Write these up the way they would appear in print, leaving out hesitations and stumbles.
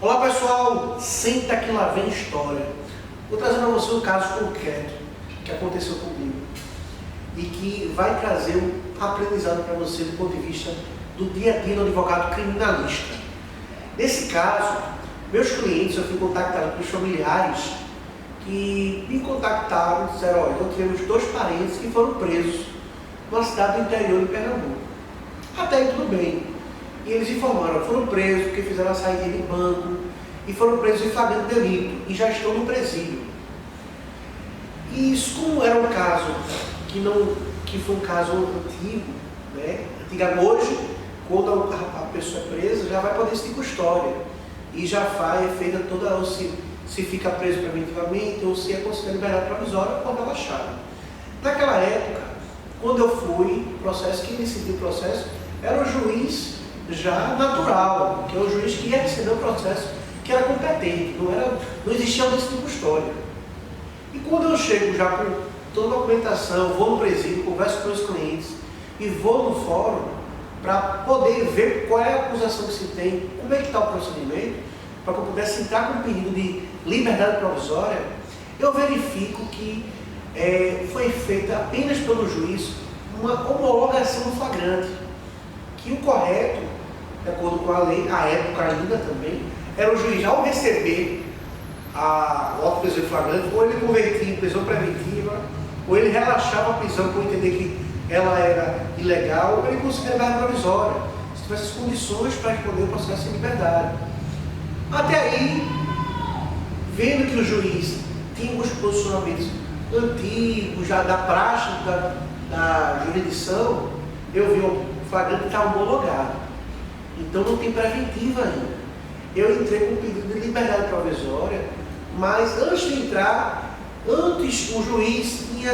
Olá pessoal, senta que lá vem história. Vou trazer para você um caso concreto que aconteceu comigo e que vai trazer um aprendizado para você do ponto de vista do dia a dia do advogado criminalista. Nesse caso, meus clientes, eu fui contactado pelos familiares que me contactaram e disseram: olha, nós tivemos 2 parentes que foram presos numa cidade do interior de Pernambuco. Até aí tudo bem. E eles informaram, foram presos porque fizeram a saída de banco e foram presos em flagrante delito e já estão no presídio. E isso, como era um caso que foi um caso antigo, né? Hoje, quando a pessoa é presa, já vai poder ser custódia e já é feita toda, ou se fica preso preventivamente ou se é considerado liberdade provisória ou relaxado. Naquela época, quando eu fui, quem decidiu o processo era o juiz já natural, que é o juiz que ia receber o processo, que era competente, não existia audiência de custódia. E quando eu chego já com toda a documentação, vou no presídio, converso com meus clientes e vou no fórum para poder ver qual é a acusação que se tem, como é que está o procedimento, para que eu pudesse entrar com um pedido de liberdade provisória, eu verifico que foi feita apenas pelo juiz uma homologação no flagrante, que o correto, de acordo com a lei, à época ainda também, era o juiz, ao receber o auto de prisão em flagrante, ou ele convertia em prisão preventiva, ou ele relaxava a prisão por entender que ela era ilegal, ou ele considerava provisória, se tivesse as condições para responder o processo em liberdade. Até aí, vendo que o juiz tinha alguns posicionamentos antigos, já da prática da jurisdição, eu vi o flagrante está homologado. Então não tem preventiva ainda. Eu entrei com um pedido de liberdade provisória, mas antes de entrar, o juiz tinha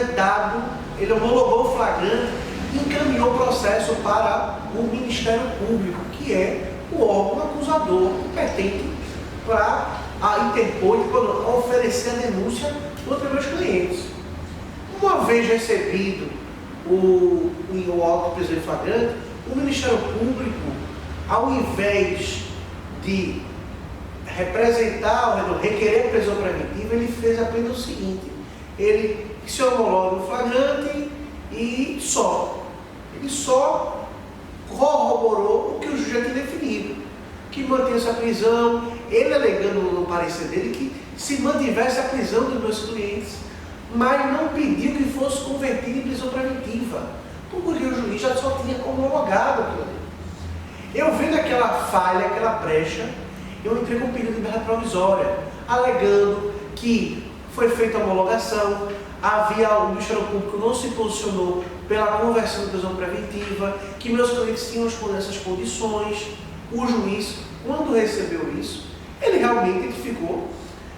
ele homologou o flagrante e encaminhou o processo para o Ministério Público, que é o órgão acusador competente para interpor e oferecer a denúncia contra meus clientes. Uma vez recebido o auto de prisão em flagrante, o Ministério Público, ao invés de representar ou requerer prisão preventiva, ele fez apenas o seguinte: ele se homologa o flagrante e ele só corroborou o que o juiz já tinha definido, que mantém essa prisão, ele alegando no parecer dele que se mantivesse a prisão dos meus clientes, mas não pediu que fosse convertido em prisão preventiva, porque o juiz já só tinha homologado aquilo ali. Eu vendo aquela falha, aquela brecha, eu entrei com um pedido de liberdade provisória, alegando que foi feita a homologação, o Ministério Público não se posicionou pela conversão de prisão preventiva, que meus clientes tinham essas condições. O juiz, quando recebeu isso, ele realmente identificou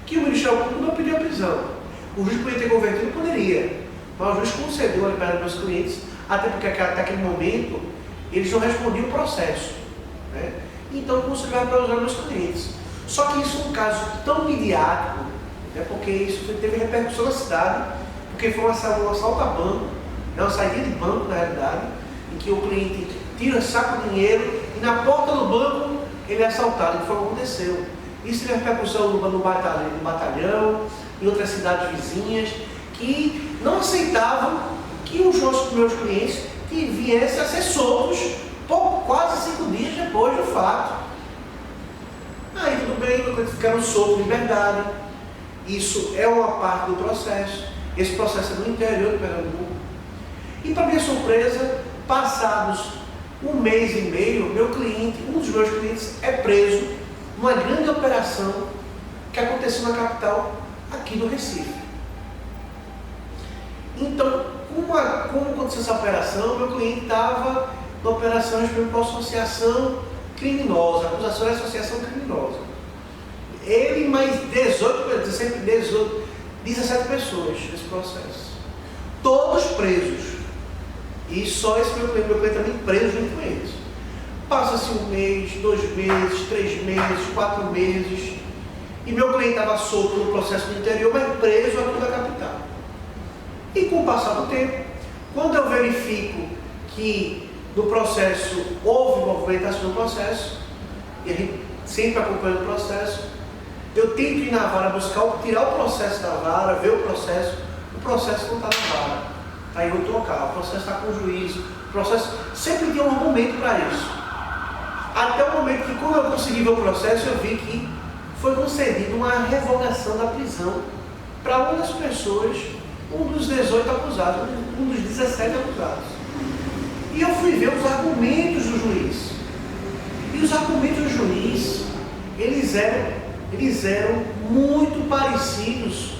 que o Ministério Público não pediu a prisão. O juiz poderia ter convertido? Poderia, mas o juiz concedeu a liberdade dos meus clientes, até porque até aquele momento eles não respondiam o processo, né? Então concedeu para usar meus clientes. Só que isso é um caso tão midiático, né? Porque isso teve repercussão na cidade, porque foi um assalto a banco, uma saída de banco na realidade, em que o cliente tira, saca o dinheiro e na porta do banco ele é assaltado, que foi o que aconteceu. Isso teve repercussão no batalhão, em outras cidades vizinhas, que não aceitavam que os meus clientes viessem a ser soltos quase 5 dias depois do fato. Aí tudo bem, quando ficaram soltos em liberdade. Isso é uma parte do processo. Esse processo é no interior de Pernambuco. E para minha surpresa, passados 1 mês e meio, um dos meus clientes é preso numa grande operação que aconteceu na capital, aqui do Recife. Então, como aconteceu essa operação, meu cliente estava na operação respeito à associação criminosa, acusação de associação criminosa. Ele e mais 17 pessoas nesse processo. Todos presos. E só esse meu cliente também preso junto com eles. Passa-se 1 mês, 2 meses, 3 meses, 4 meses. E meu cliente estava solto no processo do interior, mas preso aqui na capital. E com o passar do tempo, quando eu verifico que no processo houve movimentação no processo, e a gente sempre acompanhando o processo. Eu tento ir na vara buscar, tirar o processo da vara, ver o processo não está na vara, está em outro local, o processo está com o juiz, o processo sempre tem um argumento para isso. Até o momento que, quando eu consegui ver o processo, eu vi que foi concedida uma revogação da prisão para uma das pessoas, um dos 18 acusados, um dos 17 acusados. E eu fui ver os argumentos do juiz. E os argumentos do juiz, eles eram muito parecidos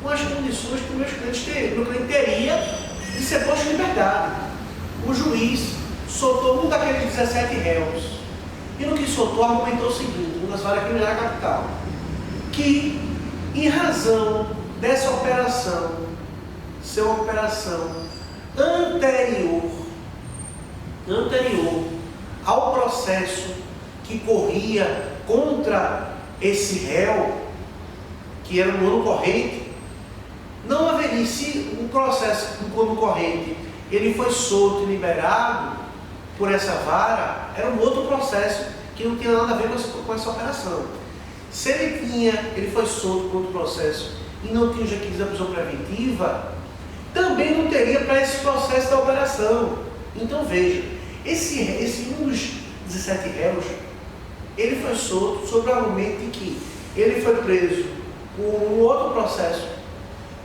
com as condições que o meu cliente teria de ser posto em liberdade. O juiz soltou um daqueles 17 réus. E no que soltou, argumentou o seguinte, uma das varas criminais da capital, que em razão dessa operação, ser uma operação anterior ao processo que corria contra esse réu, que era no ano corrente, não haveria, se o processo no ano corrente ele foi solto e liberado por essa vara, era um outro processo que não tinha nada a ver com essa operação. Se ele foi solto por outro processo e não tinha os requisitos da prisão preventiva, também não teria para esse processo da operação. Então veja, esse um dos 17 réus, ele foi solto sob o argumento de que ele foi preso por um outro processo,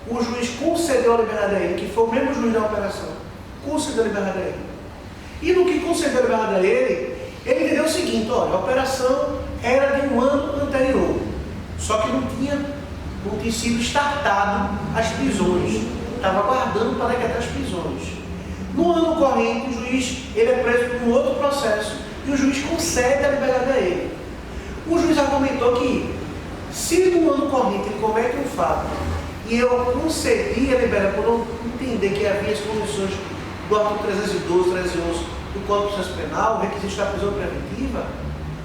o juiz concedeu a liberdade a ele, que foi o mesmo juiz da operação, concedeu a liberdade a ele. E no que concedeu a liberdade a ele entendeu o seguinte, olha, a operação era de um ano anterior, só que não tinha sido startado as prisões, estava aguardando para decretar as prisões. No ano corrente, o juiz ele é preso por um outro processo e o juiz concede a liberdade a ele. O juiz argumentou que, se no ano corrente ele comete um fato e eu concedi a liberdade por não entender que havia as condições do artigo 312, 311 do Código de Processo Penal, o requisito da prisão preventiva,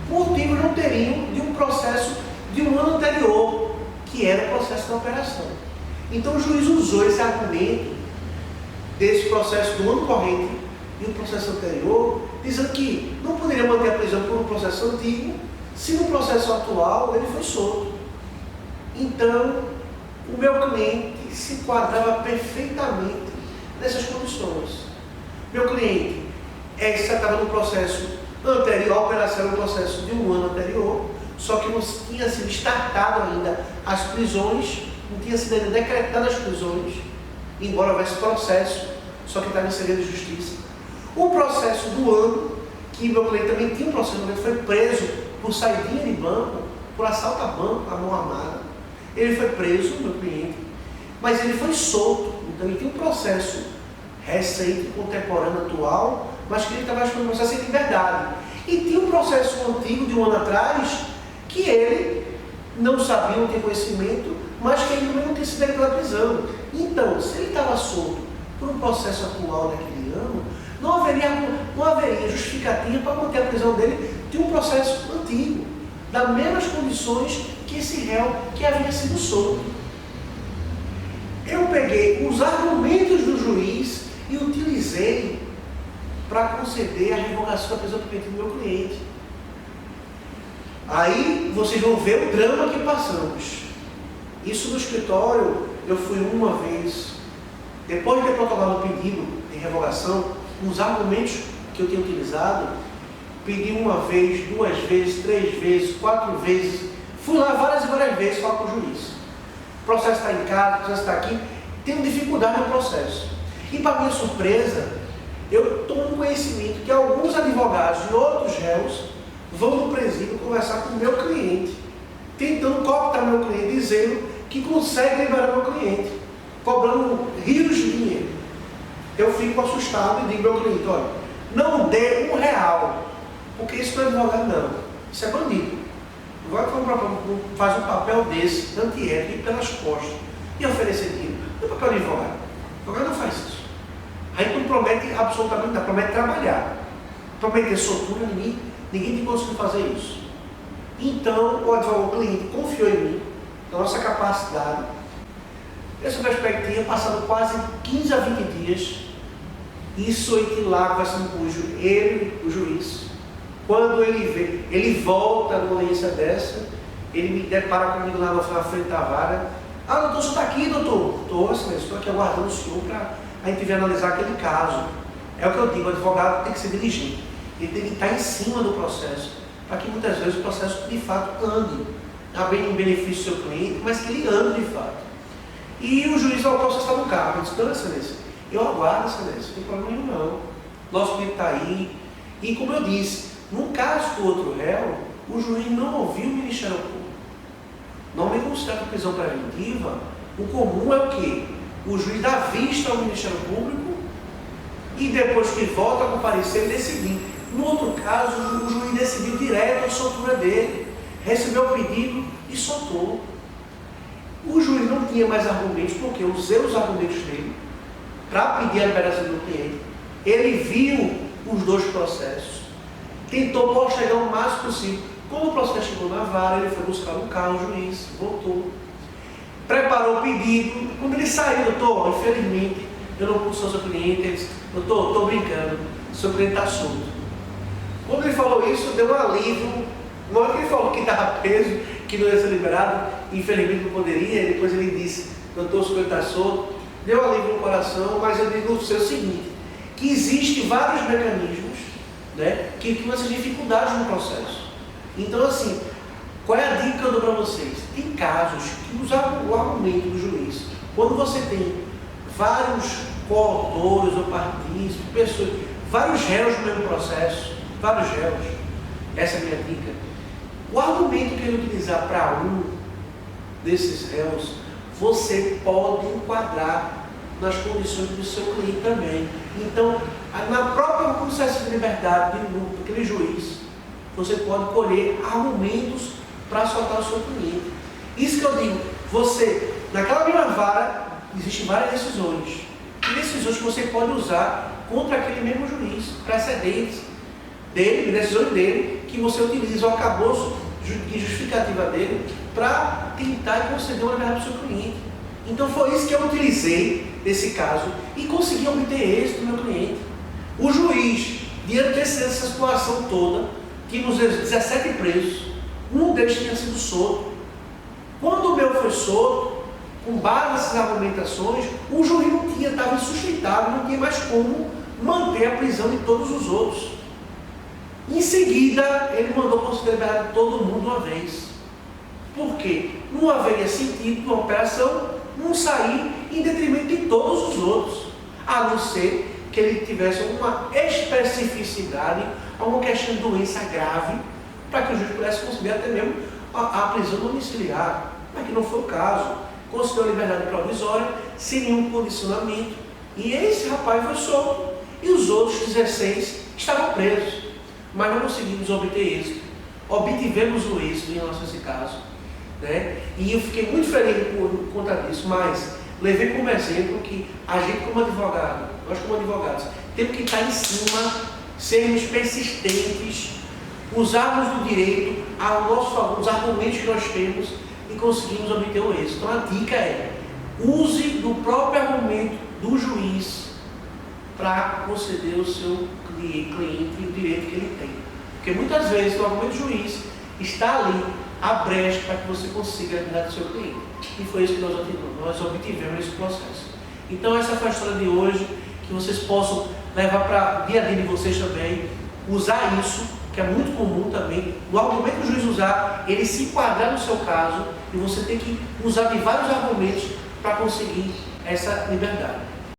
motivos não teriam de um processo de um ano anterior, que era o processo da operação. Então o juiz usou esse argumento desse processo do ano corrente e o processo anterior, dizendo que não poderia manter a prisão por um processo antigo, se no processo atual ele foi solto. Então, o meu cliente se enquadrava perfeitamente nessas condições. Meu cliente estava no processo anterior, a operação era um processo de um ano anterior, só que não tinha sido startado ainda as prisões, não tinha sido ainda decretada as prisões, embora houvesse processo, só que estava em segredo de justiça. O processo do ano, que meu cliente também tinha um processo, ele foi preso por saidinha de banco, por assalto a banco, a mão armada. Ele foi preso, meu cliente, mas ele foi solto. Então ele tinha um processo recente, contemporâneo, atual, mas que ele estava achando um processo em liberdade. E tinha um processo antigo, de um ano atrás, que ele não sabia, não tinha conhecimento, mas que ele também não tinha sido declarado prisão. Então, se ele estava solto por um processo atual daquele ano, não haveria justificativa para manter a prisão dele de um processo antigo, das mesmas condições que esse réu que havia sido solto. Eu peguei os argumentos do juiz e utilizei para conceder a revogação da prisão preventiva do meu cliente. Aí vocês vão ver o drama que passamos. Isso no escritório, eu fui uma vez, depois de ter protocolado o pedido de revogação, com os argumentos que eu tinha utilizado, pedi uma vez, 2 vezes, 3 vezes, 4 vezes, fui lá várias e várias vezes falar com o juiz. O processo está em casa, o processo está aqui, tenho dificuldade no processo. E para minha surpresa, eu tomo conhecimento que alguns advogados de outros réus vão no presídio conversar com o meu cliente, tentando cooptar meu cliente, dizendo que consegue liberar meu cliente, cobrando rios de dinheiro. Eu fico assustado e digo ao meu cliente, olha, não dê R$1, porque isso não é advogado não, isso é bandido. O advogado faz um papel desse, antiético, e pelas costas, e oferecer dinheiro. Não é papel de advogado. O advogado não faz isso. A gente não promete absolutamente nada, promete trabalhar. Prometer soltura em mim, ninguém tem conseguido fazer isso. Então, o advogado, o cliente, confiou em mim, na nossa capacidade. Essa perspectiva, passando quase 15 a 20 dias, isso eu lá conversando com ele, o juiz, Quando ele volta numa audiência dessa, ele me depara comigo lá na frente da vara. Ah, doutor, o senhor está aqui, doutor? Estou, excelência, estou aqui aguardando o senhor para a gente vir analisar aquele caso. É o que eu digo, o advogado tem que ser diligente. Ele tem que estar em cima do processo, para que muitas vezes o processo de fato ande, bem em benefício do seu cliente, mas que ele ande de fato. E o juiz ao qual você está no carro, eu disse, não, excelência, eu aguardo, excelência, não tem problema nenhum não. Nosso cliente está aí. E como eu disse, num caso do outro réu, o juiz não ouviu o Ministério Público. Normalmente, quando se trata de prisão preventiva, o comum é o quê? O juiz dá vista ao Ministério Público e depois que volta a comparecer, ele decidir. No outro caso, o juiz decidiu direto a soltura dele, recebeu o pedido e soltou. O juiz não tinha mais argumentos, porque eu usei os argumentos dele para pedir a liberação do cliente. Ele viu os dois processos, tentou postergar o máximo possível. Quando o processo chegou na vara, ele foi buscar um carro, o juiz voltou, preparou o pedido. Quando ele saiu, doutor, infelizmente, eu não pude ser seu cliente. Ele disse, doutor, estou brincando, seu cliente está solto. Quando ele falou isso, deu um alívio. Na hora que ele falou que estava preso, que não ia ser liberado, infelizmente não poderia, depois ele disse, doutor, seu cliente está solto. Deu um alívio no coração, mas eu digo o seguinte, que existem vários mecanismos, né, que criam essas dificuldades no processo. Então, assim, qual é a dica que eu dou para vocês? Tem casos que usar o argumento do juiz, quando você tem vários coautores ou partícipes, pessoas, vários réus no mesmo processo, vários réus, essa é a minha dica. O argumento que ele utilizar para um desses réus, você pode enquadrar nas condições do seu cliente também. Então, na própria processo de liberdade daquele juiz, você pode colher argumentos para soltar o seu cliente. Isso que eu digo, você, naquela mesma vara, existem várias decisões. E decisões que você pode usar contra aquele mesmo juiz, precedentes dele, decisões dele, que você utiliza o arcabouço de justificativa dele para tentar conceder uma liberdade para o seu cliente. Então foi isso que eu utilizei nesse caso e consegui obter êxito do meu cliente. O juiz, diante dessa situação toda, tínhamos 17 presos, um deles tinha sido solto. Quando o meu foi solto, com base nessas argumentações, o juiz não tinha, estava insustentável, não tinha mais como manter a prisão de todos os outros. Em seguida, ele mandou considerar todo mundo uma vez. Por quê? Não haveria sentido uma operação não sair em detrimento de todos os outros, a não ser que ele tivesse alguma especificidade, alguma questão de doença grave, para que o juiz pudesse conceder até mesmo a prisão domiciliar, mas que não foi o caso. Concedeu a liberdade provisória, sem nenhum condicionamento, e esse rapaz foi solto, e os outros 16 estavam presos, mas não conseguimos obter êxito. Obtivemos o êxito em relação a esse caso, né? E eu fiquei muito feliz por conta disso, mas levei como exemplo que a gente como advogado, nós como advogados, temos que estar em cima, sermos persistentes, usarmos do direito ao nosso favor, os argumentos que nós temos e conseguimos obter o êxito. Então a dica é, use do próprio argumento do juiz para conceder ao seu cliente o direito que ele tem. Porque muitas vezes o argumento do juiz está ali, a brecha para que você consiga a liberdade do seu cliente. E foi isso que nós obtivemos nesse processo. Então essa foi a história de hoje, que vocês possam levar para o dia a dia de vocês também, usar isso, que é muito comum também, no argumento que o juiz usar, ele se enquadrar no seu caso, e você tem que usar de vários argumentos para conseguir essa liberdade.